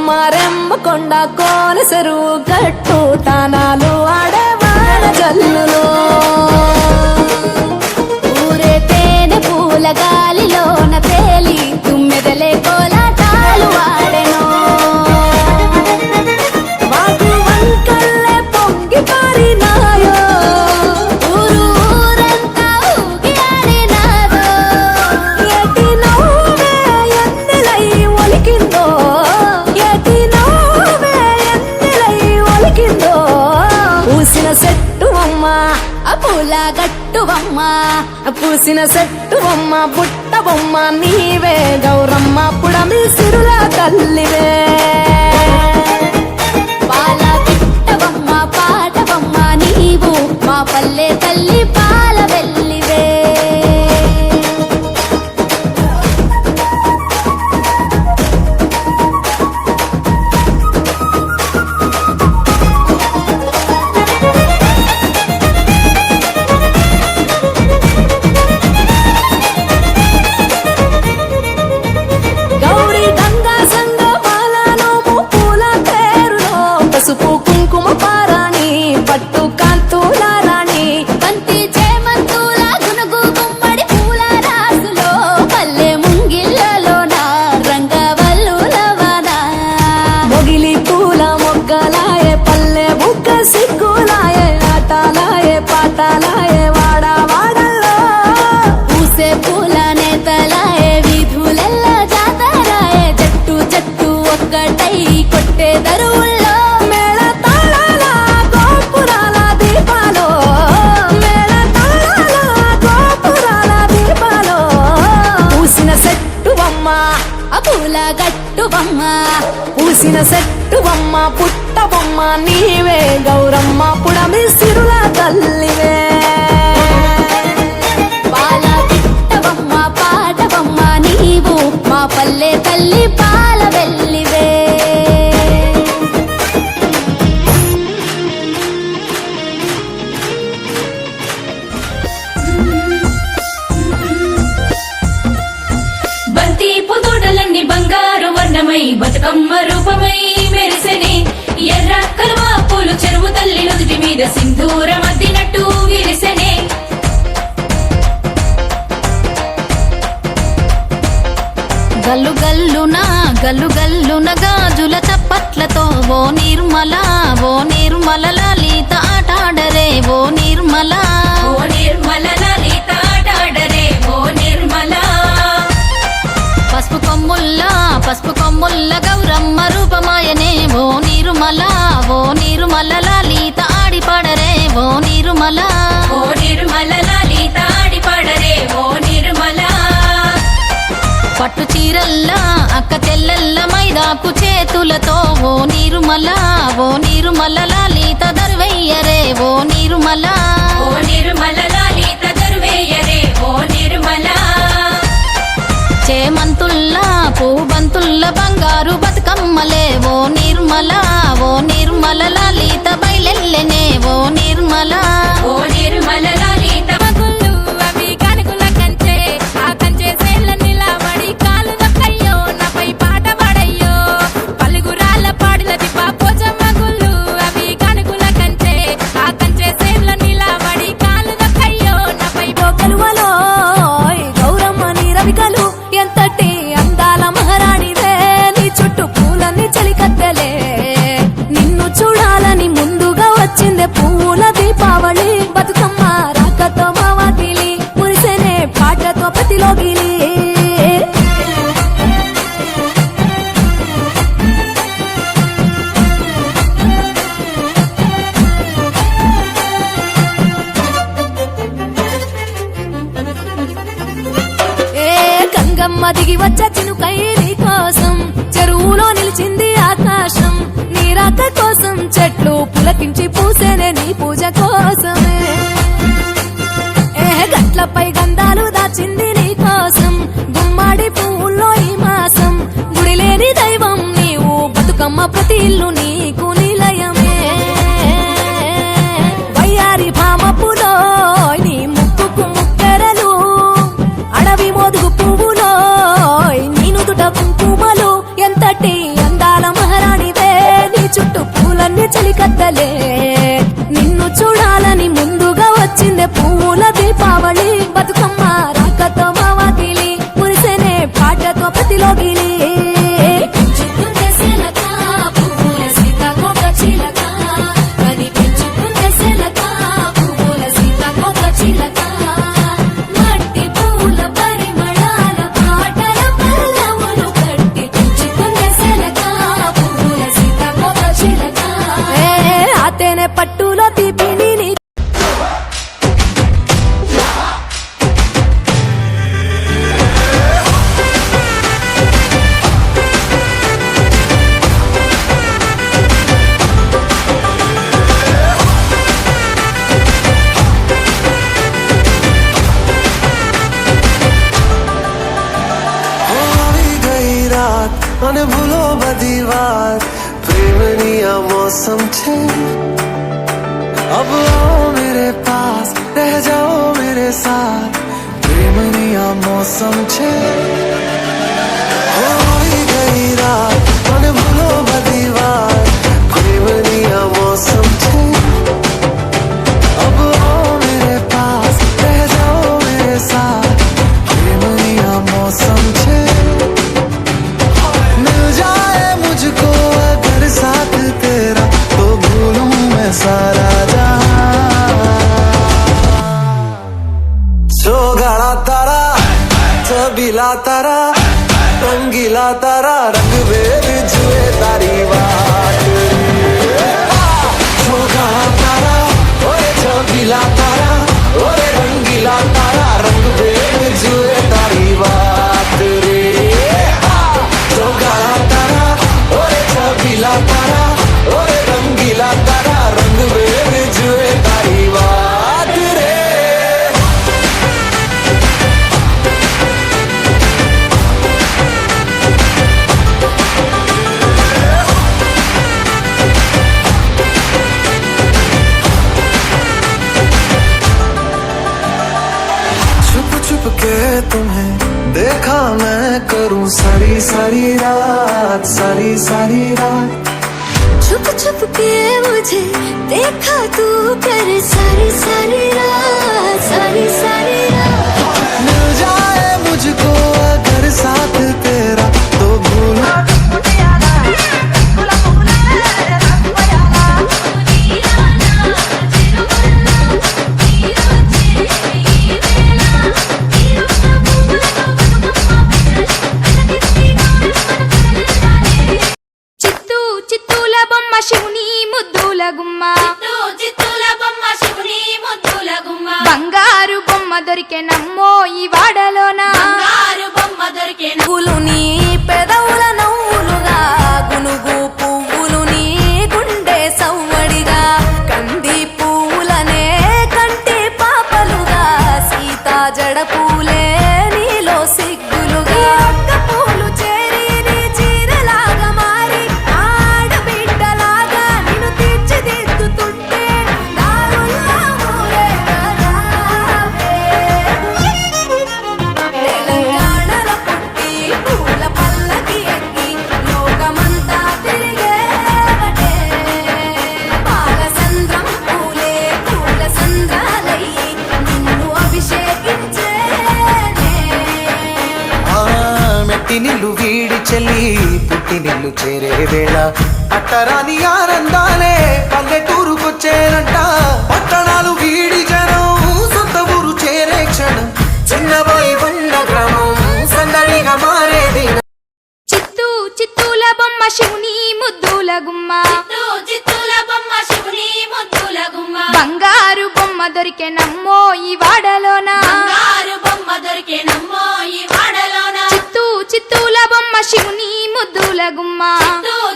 కొమ్మారెమ్మ కొండ కోనసరు గట్టు తానాలు ఆడవాన జల్లులో ఊరే తేనె పూల గాలిలోన తేలి తుమ్మెదలే కోలాటాలు ఆడెను వాగు వంకల్లే పొంగి పారినాయో ఊరు ఊరంతా ఊగి ఆడినాదో ఎటి నవ్వే ఎన్నెలై ఒలికిందో ఎటి నవ్వే ఎన్నెలై ఒలికిందో పూసిన చెట్టు అమ్మ ఆ పూల గట్టువమ్మ పూసిన చెట్టు అమ్మ పుట్ట బొమ్మ నీవే గౌరమ్మ పుడమి సిరుల తల్లివే పాల పిట్టవమ్మ పాటవమ్మ నీవు మా పల్లె తల్లి పాల వెల్లివే పసుపు కుంకుమ పారాణి పట్టు కాంతుల రాణి బంతి చేమంతుల గునుగు గుమ్మడి పూల రాసులో పల్లె ముంగిళ్ళలోన రంగవల్లులవన మొగిలి పూల మొగ్గలాయే పల్లె బుగ్గ సిగ్గులాయే ఆటలాయే పాటలాయే వాడ వాడల్లో పూసే పూల నేతలాయే వీధులెల్ల జాతరాయే జట్టు జట్టు ఒక్కటై కొట్టే దరువుల్లో పూల గట్టువమ్మ పూసిన చెట్టువమ్మ పుట్ట బొమ్మ నీవే గౌరమ్మ పుడమి సిరుల తల్లివే పాల పిట్టవమ్మ పాటవమ్మ నీవు మా పల్లె తల్లి పాల వెల్లివే బంగారు వర్ణమై బతుకమ్మ రూపమై మెరిసెనే ఎర్ర కలువ పూలు చెరువు తల్లి నుదుటి మీద సింధూరం అద్దినట్టు విరిసెనే గల్లు గల్లున గాజుల చప్పట్లతో ఓ నిర్మల లలిత ఆటాడరే ఓ నిర్మల లలిత ఆటాడరే ఓ నిర్మల పసుపు కొమ్ముల్ల గౌరమ్మ రూపమాయనే ఓ నిర్మల లలిత ఆడిపాడరే ఓ నిర్మల లలిత ఆడిపాడరే ఓ నిర్మల పట్టు చీరల్లా అక్క తెల్లల్ల మైదాకు చేతులతో ఓ నిర్మల లలిత దర్వయ్యరే ఓ నిర్మల లలిత దర్వేయరే ఓ నిర్మల చేమంతుల్లా పూబంతుల్ల బంగారు బతుకమ్మలే ఓ నిర్మల లలిత బయలెల్లెనే ఓ నిర్మల లలిత మగుళ్ళు అవి కనుకుల కంచే ఆ కంచే సేల నిలబడి కాలు దక్కయ్యో నాపై పాట పాడయ్యో పలుగురాల పాడిల దిబ్బ పోచ మగుళ్ళు అవి కనుకుల కంచే ఆ కంచే సేల నిలబడి కాలు దక్కయ్యో నాపై కలువలో గౌరమ్మ నీ రవికలు ఎంతటి అందాల మహారాణివే నీ చుట్టూ పూలన్నీ చలికత్తెలే నిన్ను చూడాలని ముందుగా వచ్చిందే పూల దీపావళి బతుకమ్మ రాకతో మా వాకిలి మురిసేనే పాటతో ప్రతిలోగిలి గంగమ్మ దిగి వచ్చే చినుకై నీ కోసం చెరువులో నిలిచింది ఆకాశం నీ రాక కోసం చెట్లు పులకించి పూసేనే నీ పూజ కోసమే గట్లపై గంధాలు దాచింది నీ కోసం గుమ్మాడి పువ్వుల్లో ఈ మాసం గుడిలేని దైవం నీవు బతుకమ్మ ప్రతి ఇల్లు నీకు నిలయమే వయ్యారి భామపులో నీ ముక్కుకు ముక్కెరలు అడవి మోదుగు పువ్వులో నీ నుదుట కుంకుమలు ఎంతటి అందాల మహర చలికత్తలే నిన్ను చూడాలని ముందుగా వచ్చిందే పువ్వుల దీపావళి బతుకమ్మ రాకతో మా వాకిలి మురిసేనే పాటతో ప్రతిలోకిలి పెంచుకుంటే శిలక, పువ్వుల సీతాకోక చిలక, కనిపించుకుంటే శిలక, పువ్వుల సీతాకోక చిలక, మట్టి పువ్వుల పరిమళాల పాటల పల్లవులు కట్టి పెంచుకుంటే శిలక, పువ్వుల సీతాకోక చిలక. ఆ తేనె పట్టులో తీపిని నీ આવી ગઈ રાત અને ભૂલો બધી વાત પ્રેમની આ મૌસમ છે अब आओ मेरे पास रह जाओ मेरे साथ प्रेमनी आ मौसम छे होई गई रात અને ભૂલો બધી વાત પ્રેમની આ મૌસમ છે अब आओ मेरे पास रह जाओ मेरे साथ प्रेमनी आ मौसम छे मिल जाए मुझको अगर साथ तेरा तो भूलूं मैं सारा गाड़ा तारा छबीला तारा रंगीला तारा रंग वेद जुए तारी बात गाड़ा तारा ओरे छबीला तारा ओरे रंगीला तारा रंग वेद जुए तारी बात रे गाड़ा तारा ओरे छबीला तारा ओरे रंगीला तारा रंग वेद जुए तारी बात रे छुप के तुम्हें देखा मैं करूं सारी सारी रात सारी सारी रात छुप छुप के मुझे देखा तू कर सारी सारी रात सारी सारी रात मिल जाए मुझको अगर साथ तेरा तो भूलूं చిత్తూ చిత్తూల బొమ్మ శివుని ముద్దుల గుమ్మ చిత్తూల బొమ్మ శివుని ముద్దుల గుమ్మ బంగారు బొమ్మ దొరికే నమ్మో ఈ వాడలోన బంగారు బొమ్మ దొరికే పువ్వులు నీ పెదవుల నవ్వులుగా గునుగు పువ్వులు నీ గుండె సవ్వడిగా కంది పువ్వులనే కంటి పాపలుగా సీతా జడ పూలే నీలో సిగ్గులుగా ఒక్క పూలు చేరి నీ చీరలాగా మారి ఆడబిడ్డలాగా నిన్ను తీర్చిదిద్దుతుంటే దారుల్లా ఊరేగారావే. తెలంగాణలో పుట్టి పూల పల్లకి ఎక్కి లోకమంతా తిరిగేవటే. పాలసంద్రం పూలే పూల సంద్రాలయ్యి నిన్ను అభిషేకించేనే. మెట్టి నిల్లు వీడి చెల్లి పుట్టి నిల్లు చేరే వేళ అట్టరాని ఆనందాలే పల్లెటూరుకొచ్చేనంట పట్టణాలు వీడి జనం సొంత ఊరు చేరే క్షణం చిన్నబోయి ఉన్న గ్రామం సందడిగా మారేది చిత్తూ చిత్తూల బొమ్మ శివుని ముద్దుల గుమ్మ చిత్తూల బొమ్మ శివుని ముద్దుల గుమ్మ బంగారు బొమ్మ దొరికే నమ్మో ఈ వాడలోన బంగారు బొమ్మ దొరికే నమ్మో ఈ వాడలోన చిత్తూ చిత్తూల బొమ్మ శివుని ముద్దుల గుమ్మ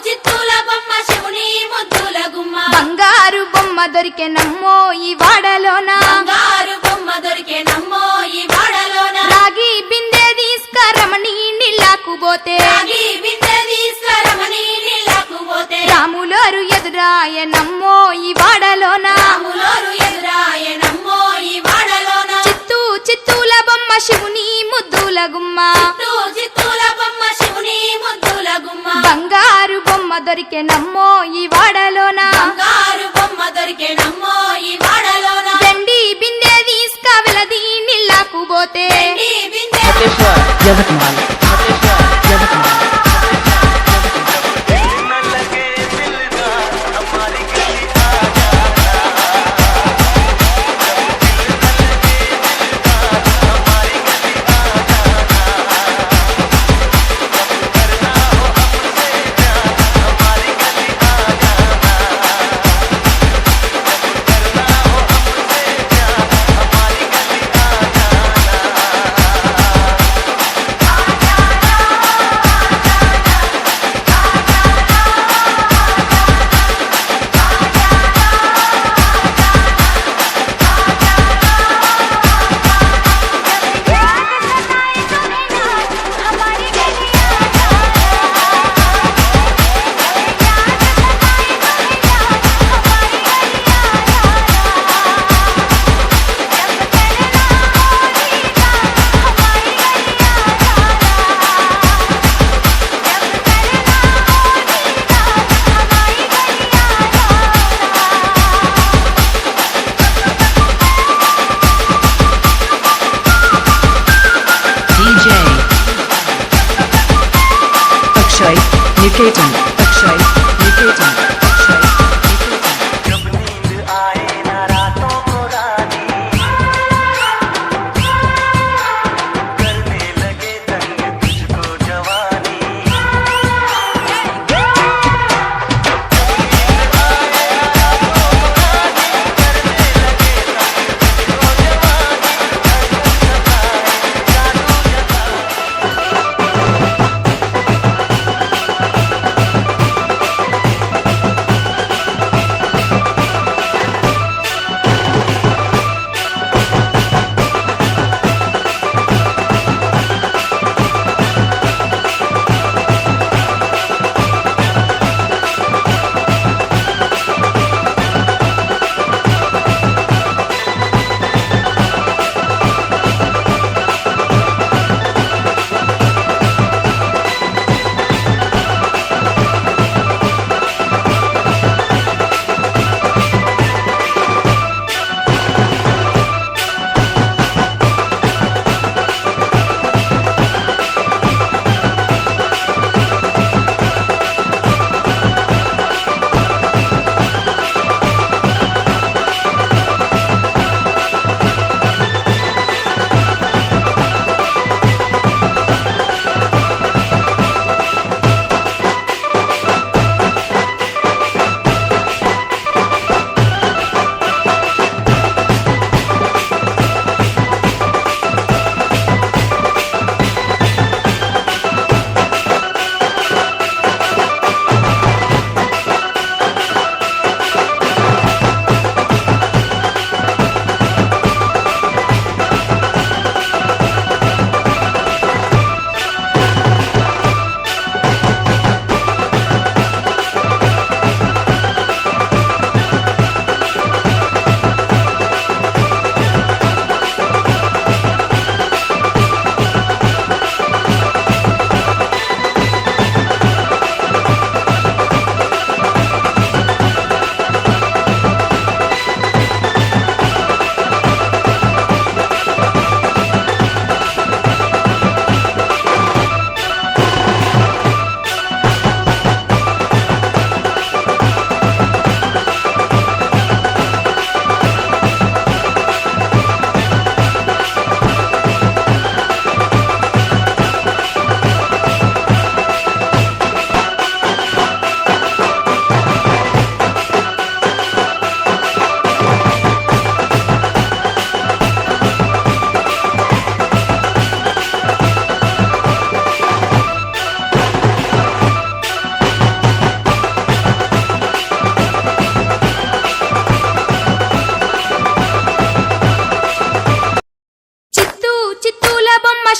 చిత్తూల బొమ్మ శివుని ముద్దుల గుమ్మ బంగారు బొమ్మ దొరికే నమ్మో ఈ వాడలోన బంగారు బొమ్మ దొరికే నమ్మో ఈ వాడలోన రాగి బిందె తీసుకరమణి నీళ్ళకు పోతే రాగి బిందె తీసుకురమని నీళ్ళకు పోతే రాములోరు ఎదురాయ నమ్మో ఈ వాడలోన రాములోరు ఎదురాయ నమ్మో ఈ వాడలోన చిత్తూ చిత్తూల బొమ్మ శివుని ముద్దుల గుమ్మ చిత్తూల బొమ్మ శివుని ముద్దుల గుమ్మ బంగారు బొమ్మ దొరికెనమ్మో ఈ వాడలోన బంగారు బొమ్మ దొరికెనమ్మో ఈ వాడలోన వెండి బిందె తీసుక వెలది నీళ్ళకు పోతే వెండి బిందె Yavatmal Niketan, Akshay, Niketan, Akshay, Niketan. जब नींद आए ना रातों को रानी करने लगे तंग तुझको जवानी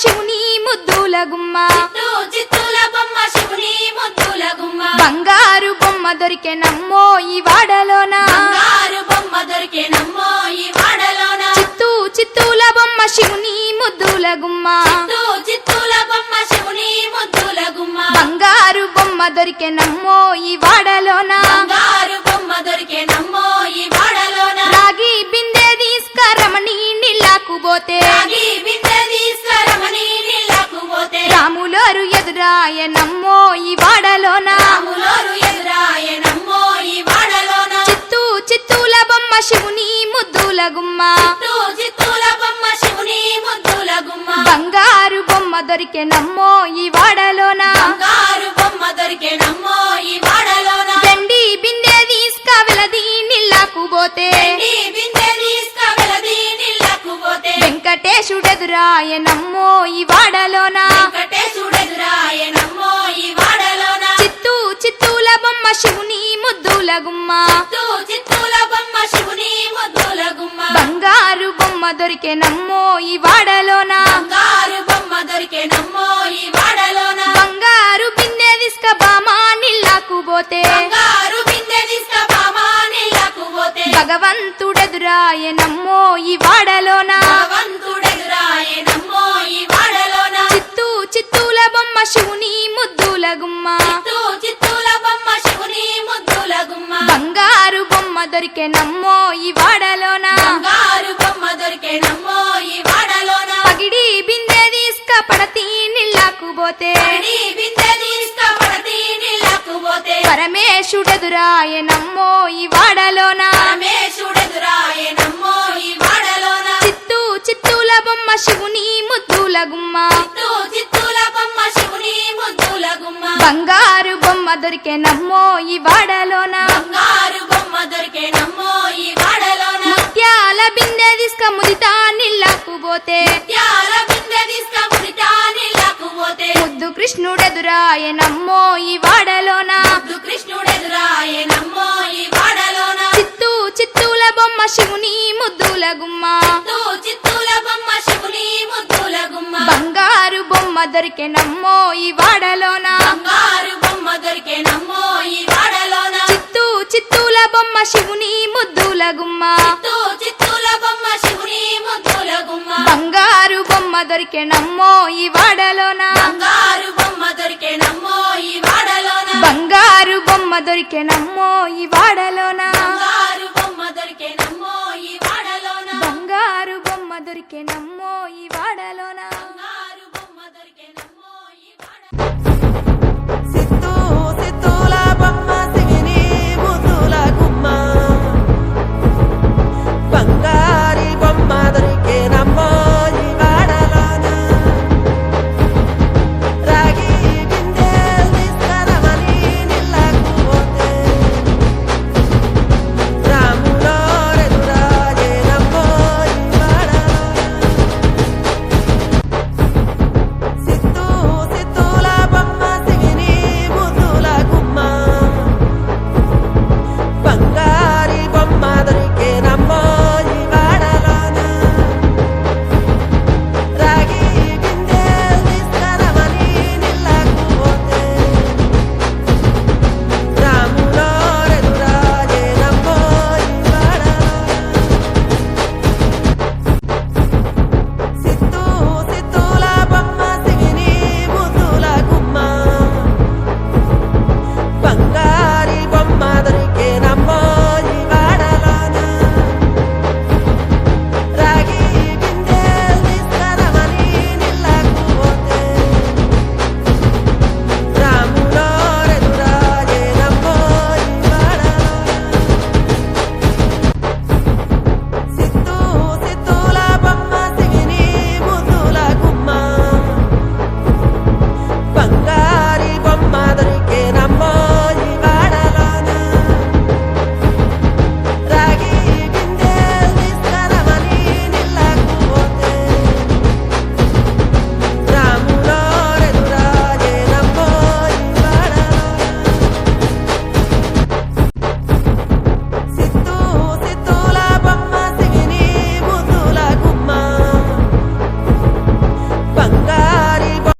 శివుని ముద్దుల గుమ్మ చిత్తూల బొమ్మ శివుని ముద్దుల గుమ్మ బంగారు బొమ్మ దొరికెనమ్మో ఈ వాడలోన బంగారు బొమ్మ దొరికెనమ్మో ఈ వాడలోన చిత్తూల బొమ్మ శివుని ముద్దుల గుమ్మ చిత్తూల బొమ్మ శివుని ముద్దుల గుమ్మ బంగారు బొమ్మ దొరికెనమ్మో ఈ వాడలోన బంగారు బొమ్మ దొరికేనమ్మో ఈ వాడలోన రాగి బిందె తీసుకరమణి నీళ్ళకు పోతే రాగి బిందె తీసుకురమని నీళ్ళకు పోతే రాములోరు ఎదురాయనమ్మో ఈ వాడలోన రాములోరు ఎదురాయనమ్మో ఈ వాడలోన చిత్తూల బొమ్మ శివుని ముద్దుల గుమ్మ చిత్తూల బొమ్మ శివుని ముద్దుల గుమ్మ బంగారు బొమ్మ దొరికెనమ్మో ఈ వాడలోన బంగారు బొమ్మ దొరికేనమ్మో ఈ వాడలోన వెండి బిందె తీసుకవెలది నీళ్ళకు పోతే వెండి బిందె తీసుకువెలది నీళ్ళకు పోతే వెంకటేశుడెదురాయనమ్మో ఈ వాడలోన వెంకటేశుడెదురాయనమ్మో ఈ వాడలోన చిత్తూల బొమ్మ శివుని ముద్దుల గుమ్మ చిత్తూల బొమ్మ శివుని ముద్దుల గుమ్మ బంగారు బొమ్మ దొరికెనమ్మో ఈ వాడలోన బంగారు బొమ్మ దొరికేనమ్మో ఈ వాడలోన బంగారు బిందె తీసుక బామా నీళ్ళకు పోతే బంగారు బిందె తీసుకుపామా నీళ్ళకు పోతే భగవంతుడెదురాయనమ్మో ఈ వాడలోన భగవంతుడెదురాయనమ్మో ఈ వాడలోన చిత్తూల బొమ్మ శివుని ముద్దుల గుమ్మ చిత్తూల బొమ్మ శివుని ముద్దుల గుమ్మ బంగారు బొమ్మ దొరికెనమ్మో ఈ వాడలోన బంగారు బొమ్మ దొరికేనమ్మో ఈ వాడలోన పగిడి బిందె తీసుక పడతి నీళ్ళకు పోతే పడి బిందె తీసుకుపడతి నీళ్ళకు పోతే పరమేశుడెదురాయనమ్మో ఈ వాడలోన పరమేశుడెదురాయనమ్మో ఈ వాడలోన చిత్తూల బొమ్మ శివుని ముద్దుల గుమ్మ చిత్తూల బొమ్మ శివుని ముద్దుల గుమ్మ బంగారు బొమ్మ దొరికెనమ్మో ఈ వాడలోన బంగారు బొమ్మ దొరికేనమ్మో ఈ వాడలోన ముత్యాల బిందె తీసుక ముదితా నీళ్ళకు పోతే త్యాల బిందె తీసుకుపుడితా నీళ్ళకు పోతే ముద్దు కృష్ణుడెదురాయనమ్మో ఈ వాడలోన కృష్ణుడెదురాయనమ్మో ఈ వాడలోన చిత్తూల బొమ్మ శివుని ముద్దుల గుమ్మ చిత్తూల బొమ్మ శివుని ముద్దుల గుమ్మ బంగారు బొమ్మ దొరికెనమ్మో ఈ వాడలోన బంగారు బొమ్మ దొరికేనమ్మో ఈ వాడలోన చిత్తూల బొమ్మ శివుని ముద్దుల గుమ్మ చిత్తూల బొమ్మ శివుని ముద్దుల గుమ్మ బంగారు బొమ్మ దొరికెనమ్మో ఈ వాడలోన బంగారు బొమ్మ దొరికేనమ్మో ఈ వాడలోన బంగారు బొమ్మ దొరికెనమ్మో ఈ వాడలోన బంగారు బొమ్మ దొరికేనమ్మో ఈ వాడలోన బంగారు బొమ్మ దొరికెనమ్మో ఈ